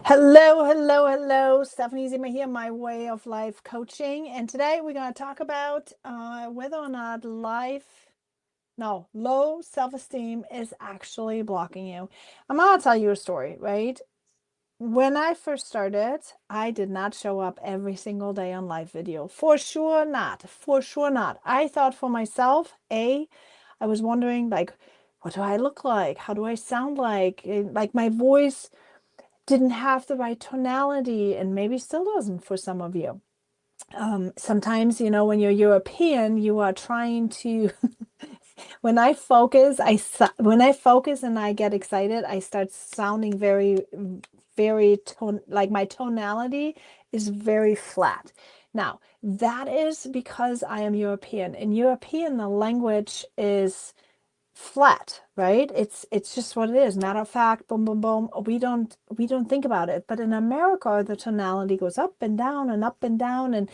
Hello, hello, hello. Stephanie Zima here, my way of life coaching. And today we're going to talk about whether or not low self-esteem is actually blocking you. I'm going to tell you a story, right? When I first started, I did not show up every single day on live video. For sure not. For sure not. I thought for myself, I was wondering, like, what do I look like? How do I sound like? Like my voice didn't have the right tonality and maybe still doesn't for some of you. Sometimes, when you're European, you are trying to, when I focus and I get excited, I start sounding very, very like my tonality is very flat. Now, that is because I am European. In European, the language is flat, right? It's just what it is. Matter of fact, boom, boom, boom. We don't think about it. But in America, the tonality goes up and down and up and down, and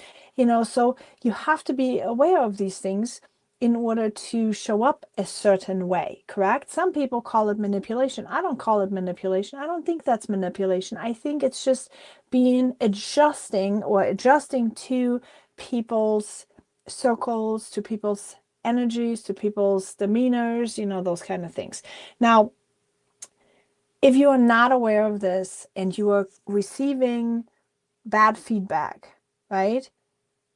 so you have to be aware of these things in order to show up a certain way, correct? Some people call it manipulation. I don't call it manipulation. I don't think that's manipulation. I think it's just adjusting to people's circles, to people's energies, to people's demeanors, those kind of things. Now, if you are not aware of this and you are receiving bad feedback, right?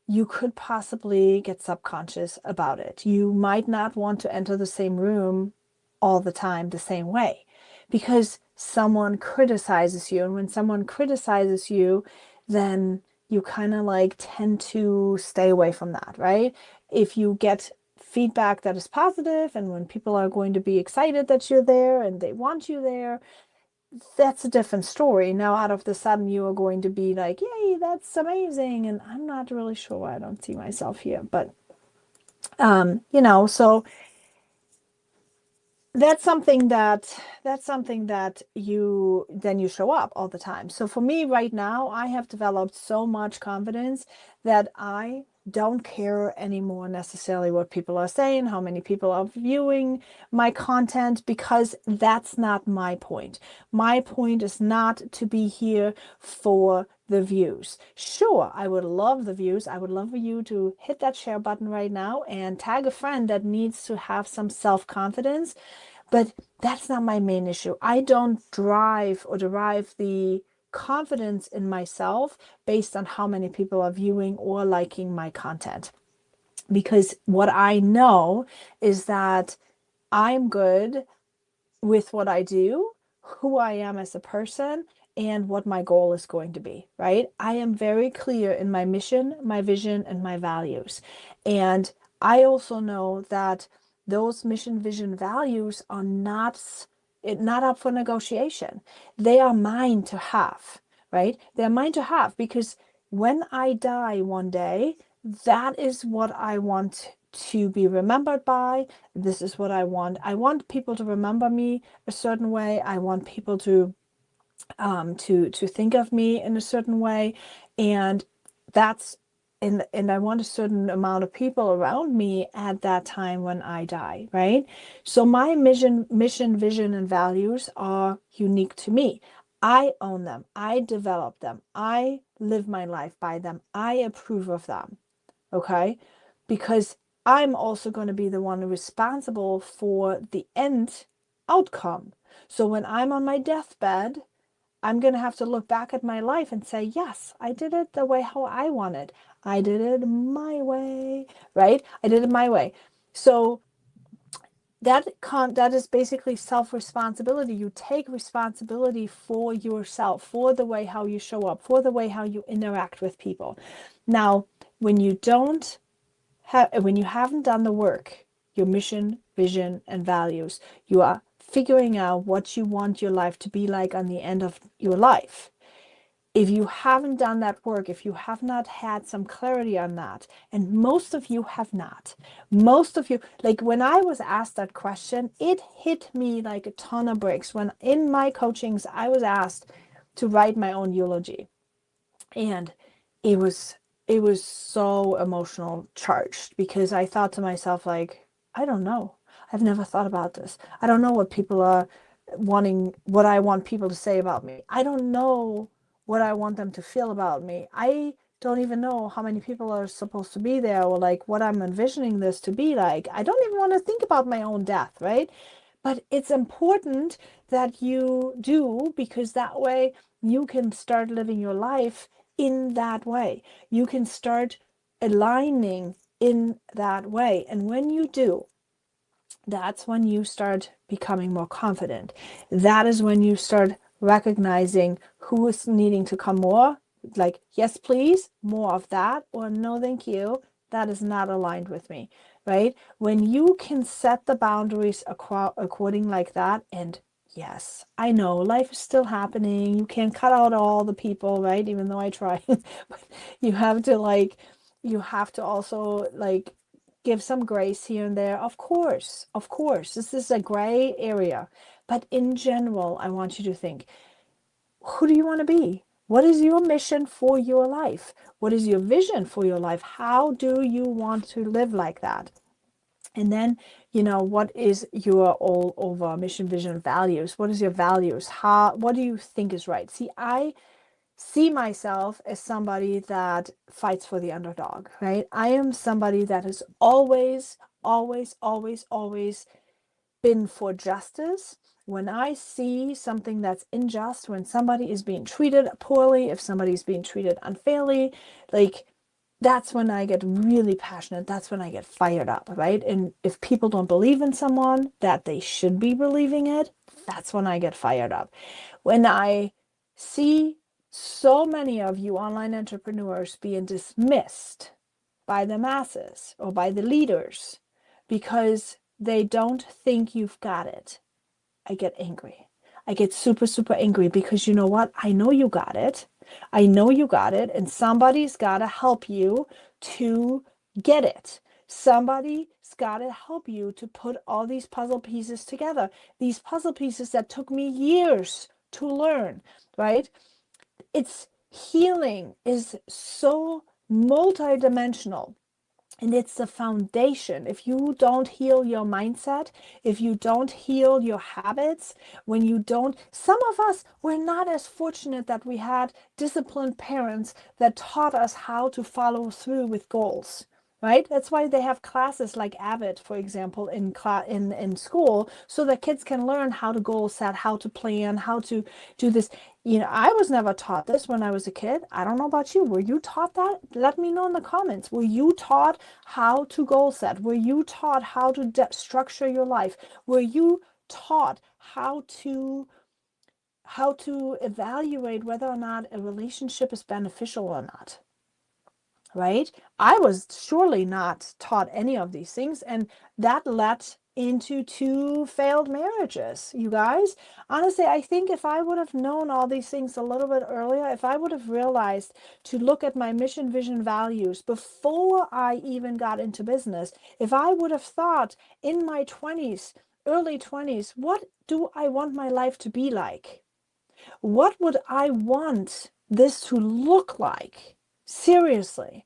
You could possibly get subconscious about it. You might not want to enter the same room all the time the same way because someone criticizes you. And when someone criticizes you, then you kind of like tend to stay away from that, right? If you get feedback that is positive and when people are going to be excited that you're there and they want you there, that's a different story. Now, out of the sudden, you are going to be like, yay, that's amazing. And I'm not really sure why I don't see myself here. But, so that's something that you show up all the time. So for me right now, I have developed so much confidence that I don't care anymore necessarily what people are saying, how many people are viewing my content, because that's not my point. My point is not to be here for the views. Sure, I would love the views. I would love for you to hit that share button right now and tag a friend that needs to have some self-confidence. But that's not my main issue. I don't drive or derive the confidence in myself based on how many people are viewing or liking my content. Because what I know is that I'm good with what I do, who I am as a person, and what my goal is going to be, right? I am very clear in my mission, my vision, and my values. And I also know that those mission, vision, values are not up for negotiation. They are mine to have, right? They're mine to have because when I die one day, that is what I want to be remembered by. This is what I want. I want people to remember me a certain way. I want people to think of me in a certain way, and that's and I want a certain amount of people around me at that time when I die, right? So my mission, vision, and values are unique to me. I own them. I develop them. I live my life by them. I approve of them. Okay? Because I'm also going to be the one responsible for the end outcome. So when I'm on my deathbed, I'm going to have to look back at my life and say, yes, I did it the way how I wanted. I did it my way, right? I did it my way. So that is basically self-responsibility. You take responsibility for yourself, for the way how you show up, for the way how you interact with people. Now, when you haven't done the work, your mission, vision, and values, you are figuring out what you want your life to be like on the end of your life. If you haven't done that work, if you have not had some clarity on that, and most of you have not, most of you, like when I was asked that question, it hit me like a ton of bricks. When in my coachings, I was asked to write my own eulogy, and it was it was so emotional charged because I thought to myself, like, I don't know. I've never thought about this. I don't know what people are wanting what I want people to say about me. I don't know what I want them to feel about me. I don't even know how many people are supposed to be there, or like what I'm envisioning this to be like. I don't even want to think about my own death, right? But it's important that you do, because that way you can start living your life in that way. You can start aligning in that way. And when you do, that's when you start becoming more confident. That is when you start recognizing who is needing to come more, like, yes, please, more of that, or no, thank you, that is not aligned with me, right? When you can set the boundaries according like that, and yes, I know life is still happening. You can't cut out all the people, right? Even though I try, but you have to you have to also give some grace here and there. Of course, this is a gray area. But in general, I want you to think, who do you want to be? What is your mission for your life? What is your vision for your life? How do you want to live like that? And then, what is your all over mission, vision, values? What is your values? What do you think is right? See, I see myself as somebody that fights for the underdog, right? I am somebody that has always, always, always, always been for justice. When I see something that's unjust, when somebody is being treated poorly, if somebody is being treated unfairly, that's when I get really passionate. That's when I get fired up, right? And if people don't believe in someone that they should be believing it, that's when I get fired up. When I see so many of you online entrepreneurs being dismissed by the masses or by the leaders because they don't think you've got it, I get angry. I get super, super angry, because you know what? I know you got it. I know you got it, and somebody's got to help you to get it. Somebody's got to help you to put all these puzzle pieces together. These puzzle pieces that took me years to learn, right? It's healing is so multidimensional. And it's the foundation. If you don't heal your mindset, if you don't heal your habits, when you don't, some of us were not as fortunate that we had disciplined parents that taught us how to follow through with goals, right? That's why they have classes like Avid, for example, in school, so that kids can learn how to goal set, how to plan, how to do this. I was never taught this when I was a kid. I don't know about you. Were you taught that? Let me know in the comments. Were you taught how to goal set? Were you taught how to structure your life? Were you taught how to evaluate whether or not a relationship is beneficial or not? Right? I was surely not taught any of these things, and that led into 2 failed marriages, you guys. Honestly, I think if I would have known all these things a little bit earlier, if I would have realized to look at my mission, vision, values before I even got into business, if I would have thought in my 20s, early 20s, what do I want my life to be like? What would I want this to look like? Seriously.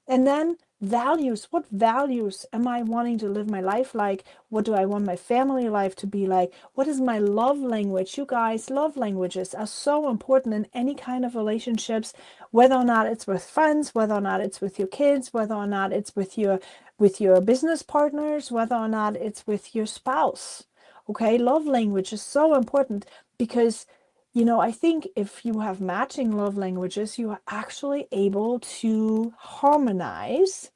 And then values. What values am I wanting to live my life like? What do I want my family life to be like? What is my love language? You guys, love languages are so important in any kind of relationships, whether or not it's with friends, whether or not it's with your kids, whether or not it's with your business partners, whether or not it's with your spouse. Okay, love language is so important, because I think if you have matching love languages, you are actually able to harmonize.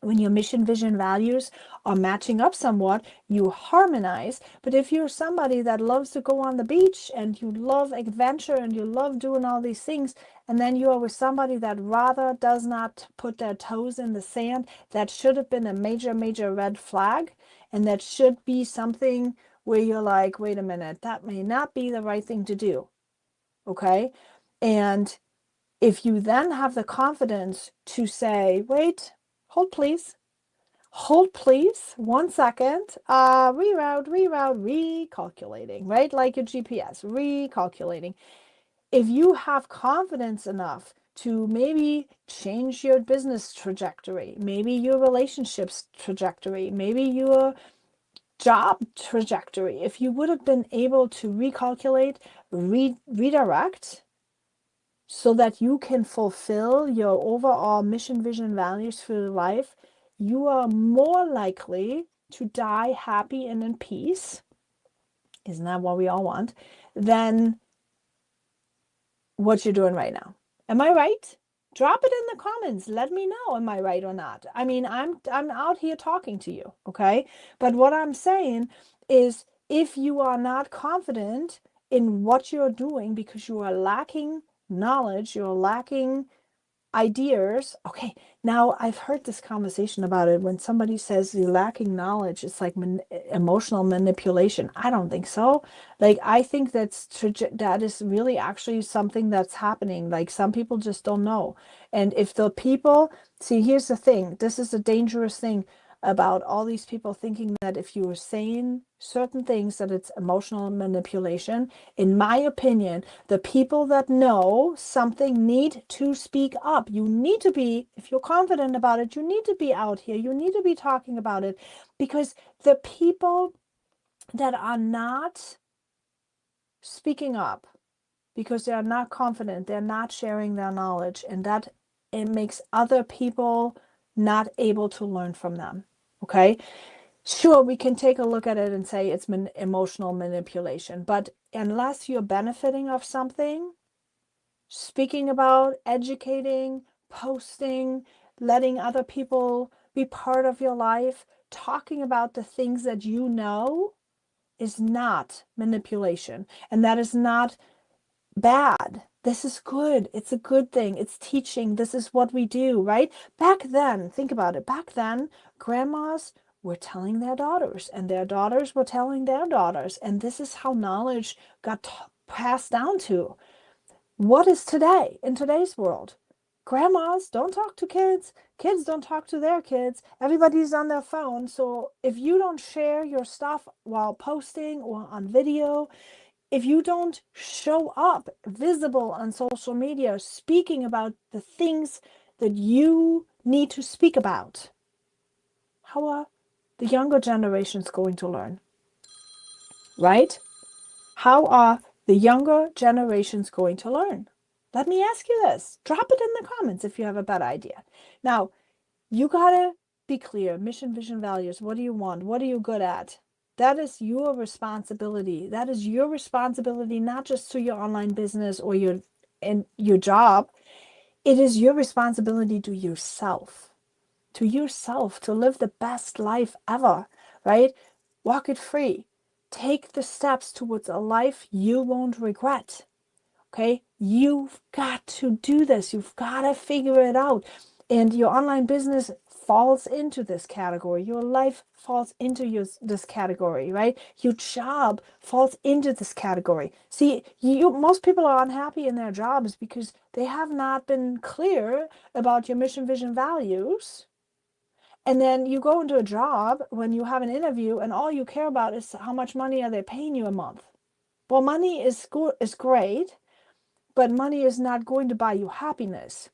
When your mission, vision, values are matching up somewhat, you harmonize. But if you're somebody that loves to go on the beach and you love adventure and you love doing all these things, and then you are with somebody that rather does not put their toes in the sand, that should have been a major, major red flag. And that should be something where you're like, wait a minute, that may not be the right thing to do. Okay. And if you then have the confidence to say, wait, hold please, 1 second, recalculating, right? Like your GPS, recalculating. If you have confidence enough to maybe change your business trajectory, maybe your relationships trajectory, maybe your job trajectory, if you would have been able to recalculate, redirect, so that you can fulfill your overall mission, vision, values for your life, you are more likely to die happy and in peace. Isn't that what we all want? Than what you're doing right now. Am I right? Drop it in the comments. Let me know, am I right or not? I mean, I'm out here talking to you, okay? But what I'm saying is, if you are not confident in what you're doing because you are lacking knowledge, you're lacking ideas. Okay, now I've heard this conversation about it. When somebody says you're lacking knowledge, it's like emotional manipulation. I don't think so. Like, I think that is really actually something that's happening. Like, some people just don't know. And if the people see, here's the thing, this is a dangerous thing about all these people thinking that if you are saying certain things that it's emotional manipulation. In my opinion, the people that know something need to speak up. You need to be, if you're confident about it, you need to be out here. You need to be talking about it, because the people that are not speaking up because they are not confident, they're not sharing their knowledge, and that it makes other people not able to learn from them. Okay. Sure, we can take a look at it and say it's emotional manipulation, but unless you're benefiting of something, speaking about, educating, posting, letting other people be part of your life, talking about the things that you know, is not manipulation. And that is not bad. This is good. It's a good thing. It's teaching. This is what we do, right? Back then, think about it. Back then, grandmas were telling their daughters, and their daughters were telling their daughters. And this is how knowledge got passed down to. What is today, in today's world? Grandmas don't talk to kids. Kids don't talk to their kids. Everybody's on their phone. So if you don't share your stuff while posting or on video, if you don't show up visible on social media, speaking about the things that you need to speak about, how are the younger generations going to learn? Right? How are the younger generations going to learn? Let me ask you this. Drop it in the comments if you have a better idea. Now, you gotta be clear. Mission, vision, values. What do you want? What are you good at? That is your responsibility. That is your responsibility, not just to your online business or your job. It is your responsibility to yourself, to live the best life ever, right? Walk it free. Take the steps towards a life you won't regret. Okay, you've got to do this. You've got to figure it out. And your online business falls into this category. Your life falls into this category, right? Your job falls into this category. See, most people are unhappy in their jobs because they have not been clear about your mission, vision, values. And then you go into a job when you have an interview and all you care about is how much money are they paying you a month. Well, money is great, but money is not going to buy you happiness.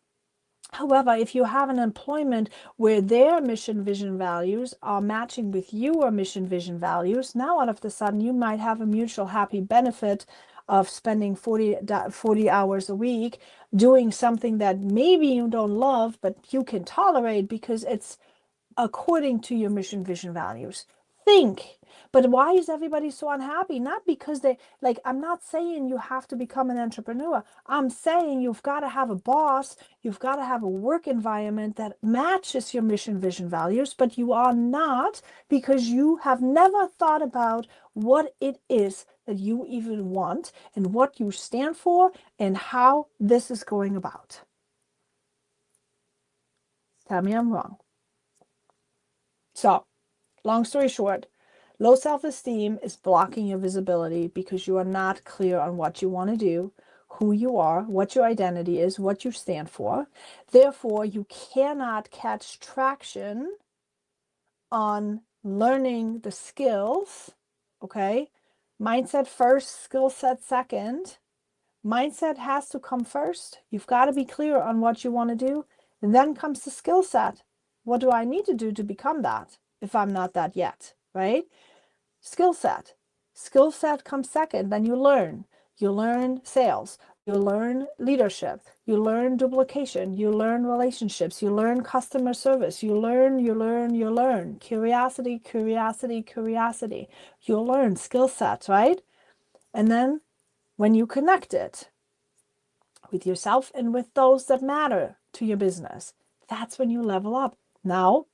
However, if you have an employment where their mission, vision, values are matching with your mission, vision, values, now all of a sudden you might have a mutual happy benefit of spending 40 hours a week doing something that maybe you don't love, but you can tolerate because it's according to your mission, vision, values. Think. But why is everybody so unhappy? Not because they, like, I'm not saying you have to become an entrepreneur. I'm saying you've got to have a boss. You've got to have a work environment that matches your mission, vision, values, but you are not, because you have never thought about what it is that you even want and what you stand for and how this is going about. Tell me I'm wrong. So, long story short, low self-esteem is blocking your visibility because you are not clear on what you want to do, who you are, what your identity is, what you stand for. Therefore, you cannot catch traction on learning the skills, okay? Mindset first, skill set second. Mindset has to come first. You've got to be clear on what you want to do. And then comes the skill set. What do I need to do to become that if I'm not that yet, right? skill set. Skill set comes second. Then you learn. You learn sales. You learn leadership. You learn duplication. You learn relationships. You learn customer service. You learn. Curiosity, curiosity, curiosity. You'll learn skill sets, right? And then when you connect it with yourself and with those that matter to your business, that's when you level up. Now,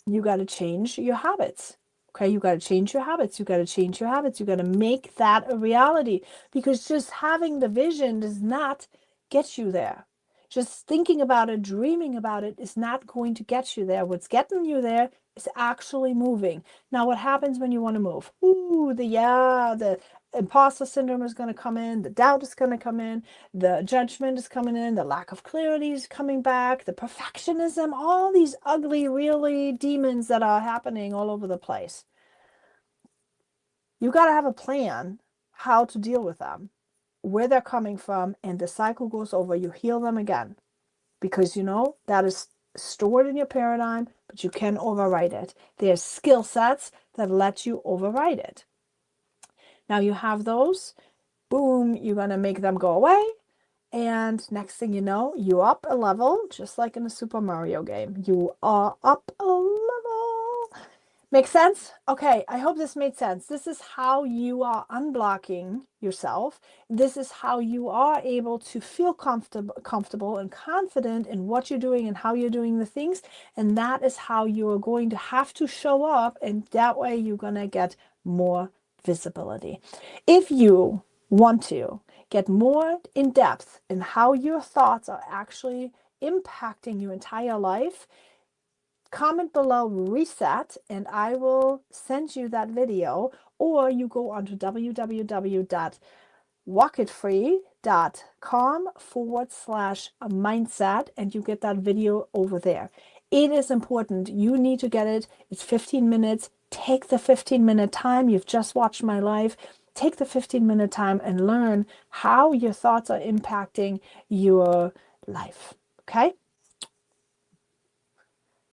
you got to change your habits. Okay, you got to change your habits. You got to change your habits. You got to make that a reality, because just having the vision does not get you there. Just thinking about it, dreaming about it is not going to get you there. What's getting you there is actually moving. Now, what happens when you want to move? Ooh, the imposter syndrome is going to come in. The doubt is going to come in. The judgment is coming in. The lack of clarity is coming back. The perfectionism, all these ugly, really demons that are happening all over the place. You got to have a plan how to deal with them, where they're coming from, and the cycle goes over. You heal them again, because that is stored in your paradigm, but you can override it. There's skill sets that let you override it. Now you have those, boom, you're going to make them go away. And next thing you know, you're up a level, just like in a Super Mario game. You are up a level. Make sense? Okay, I hope this made sense. This is how you are unblocking yourself. This is how you are able to feel comfortable and confident in what you're doing and how you're doing the things. And that is how you are going to have to show up. And that way you're going to get more visibility. If you want to get more in depth in how your thoughts are actually impacting your entire life, comment below reset and I will send you that video, or you go onto www.walkitfree.com/mindset and you get that video over there. It is important. You need to get it. It's 15 minutes. Take the 15-minute time. You've just watched my live. Take the 15-minute time and learn how your thoughts are impacting your life. Okay?